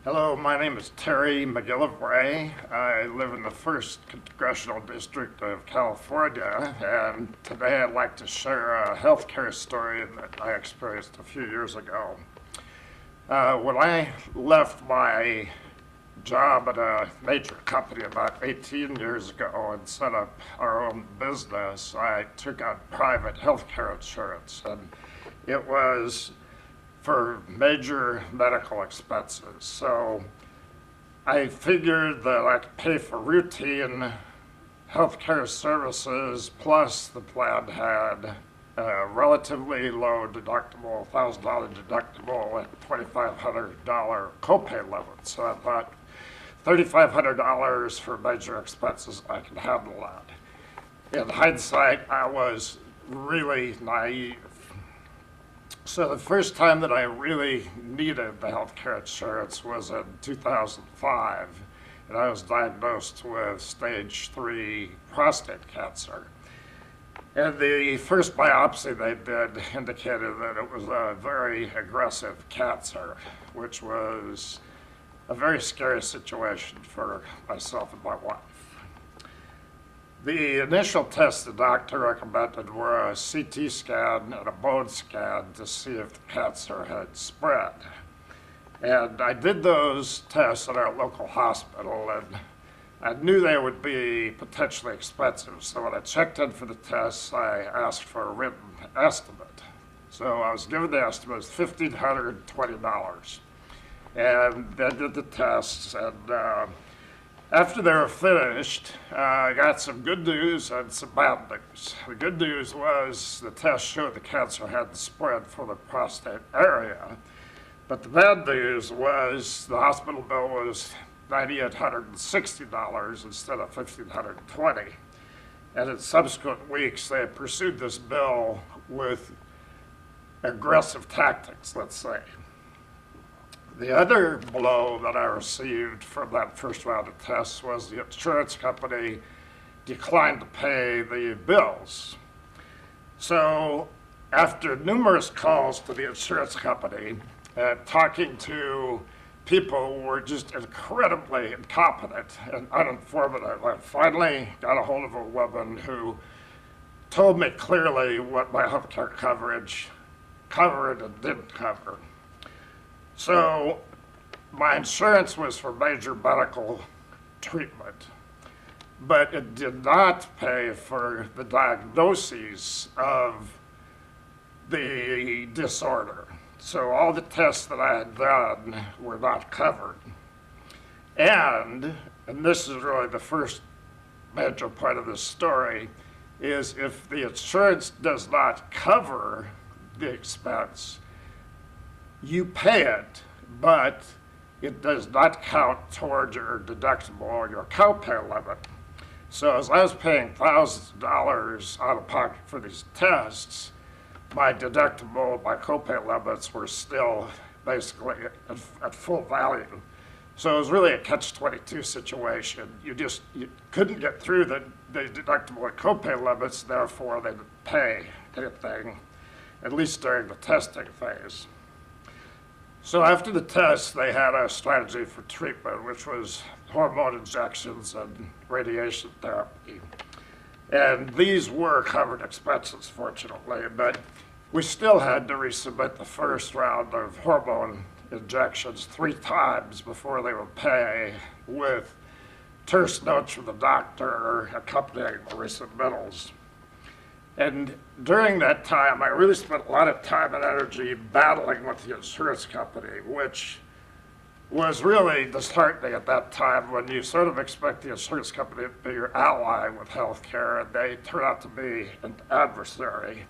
Hello, my name is Terry McGillivray. I live in the 1st Congressional District of California, and today I'd like to share a healthcare story that I experienced a few years ago. When I left my job at a major company about 18 years ago and set up our own business, I took out private healthcare insurance, and it was for major medical expenses. So I figured that I could pay for routine healthcare services, plus the plan had a relatively low deductible, $1,000 deductible at $2,500 copay limit. So I thought $3,500 for major expenses, I can handle that. In hindsight, I was really naive. So the first time that I really needed the healthcare insurance was in 2005, and I was diagnosed with stage 3 prostate cancer. And the first biopsy they did indicated that it was a very aggressive cancer, which was a very scary situation for myself and my wife. The initial tests the doctor recommended were a CT scan and a bone scan to see if the cancer had spread. And I did those tests at our local hospital, and I knew they would be potentially expensive. So when I checked in for the tests, I asked for a written estimate. So I was given the estimate as $1,520. And they did the tests, and after they were finished, I got some good news and some bad news. The good news was the test showed the cancer hadn't spread for the prostate area. But the bad news was the hospital bill was $9,860 instead of $1,520. And in subsequent weeks, they pursued this bill with aggressive tactics, let's say. The other blow that I received from that first round of tests was the insurance company declined to pay the bills. So after numerous calls to the insurance company and talking to people who were just incredibly incompetent and uninformative, I finally got a hold of a woman who told me clearly what my healthcare coverage covered and didn't cover. So my insurance was for major medical treatment, but it did not pay for the diagnoses of the disorder. So all the tests that I had done were not covered. And this is really the first major part of this story, is if the insurance does not cover the expense, you pay it, but it does not count towards your deductible or your copay limit. So as I was paying thousands of dollars out of pocket for these tests, my deductible, my copay limits were still basically at full value. So it was really a catch-22 situation. You couldn't get through the deductible and copay limits, therefore they didn't pay anything, at least during the testing phase. So after the test, they had a strategy for treatment, which was hormone injections and radiation therapy. And these were covered expenses, fortunately, but we still had to resubmit the first round of hormone injections 3 times before they would pay, with terse notes from the doctor accompanying the resubmittals. And during that time, I really spent a lot of time and energy battling with the insurance company, which was really disheartening at that time when you sort of expect the insurance company to be your ally with healthcare, and they turn out to be an adversary.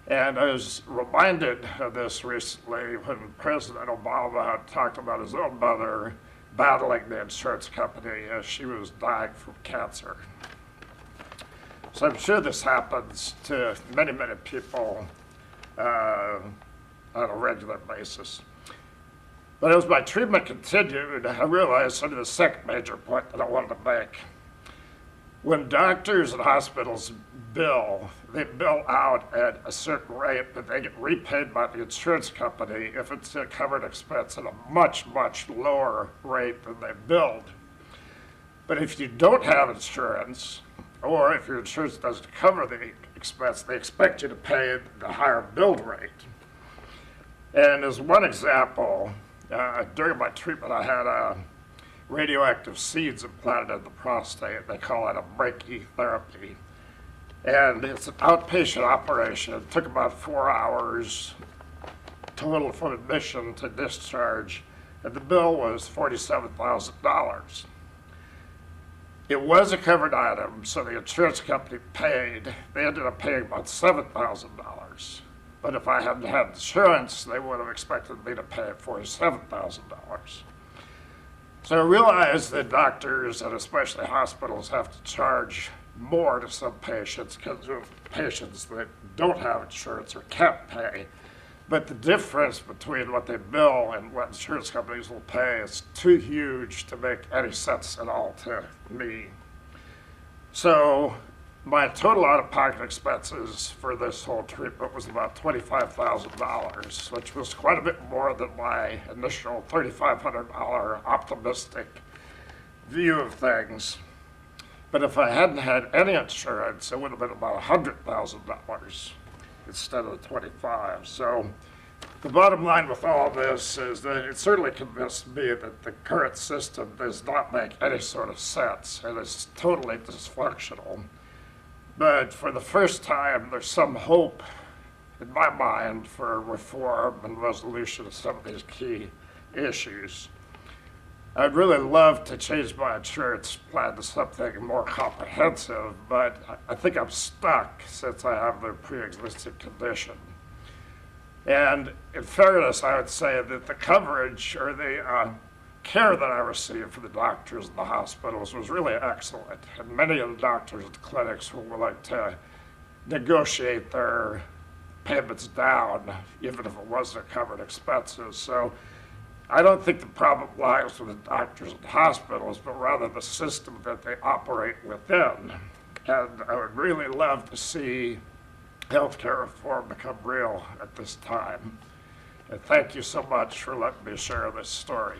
And I was reminded of this recently when President Obama had talked about his own mother battling the insurance company as she was dying from cancer. So I'm sure this happens to many, many people on a regular basis. But as my treatment continued, I realized sort of the second major point that I wanted to make When doctors and hospitals bill, they bill out at a certain rate, but they get repaid by the insurance company if it's a covered expense at a much, much lower rate than they billed. But if you don't have insurance, or if your insurance doesn't cover the expense, they expect you to pay the higher billed rate. And as one example, during my treatment, I had radioactive seeds implanted in the prostate. They call it a McG therapy. And it's an outpatient operation. It took about 4 hours total from admission to discharge, and the bill was $47,000. It was a covered item, so the insurance company paid. They ended up paying about $7,000. But if I hadn't had insurance, they would have expected me to pay $47,000. So I realize that doctors and especially hospitals have to charge more to some patients because of patients that don't have insurance or can't pay. But the difference between what they bill and what insurance companies will pay is too huge to make any sense at all to me. So my total out-of-pocket expenses for this whole treatment was about $25,000, which was quite a bit more than my initial $3,500 optimistic view of things. But if I hadn't had any insurance, it would have been about $100,000 instead of $25,000. So the bottom line with all this is that it certainly convinced me that the current system does not make any sort of sense and is totally dysfunctional. But for the first time, there's some hope in my mind for reform and resolution of some of these key issues. I'd really love to change my insurance plan to something more comprehensive, but I think I'm stuck since I have the pre-existing condition. And in fairness, I would say that the coverage or the care that I received from the doctors and the hospitals was really excellent. And many of the doctors at the clinics were willing to negotiate their payments down, even if it wasn't covered expenses. So I don't think the problem lies with the doctors and hospitals, but rather the system that they operate within. And I would really love to see healthcare reform become real at this time. And thank you so much for letting me share this story.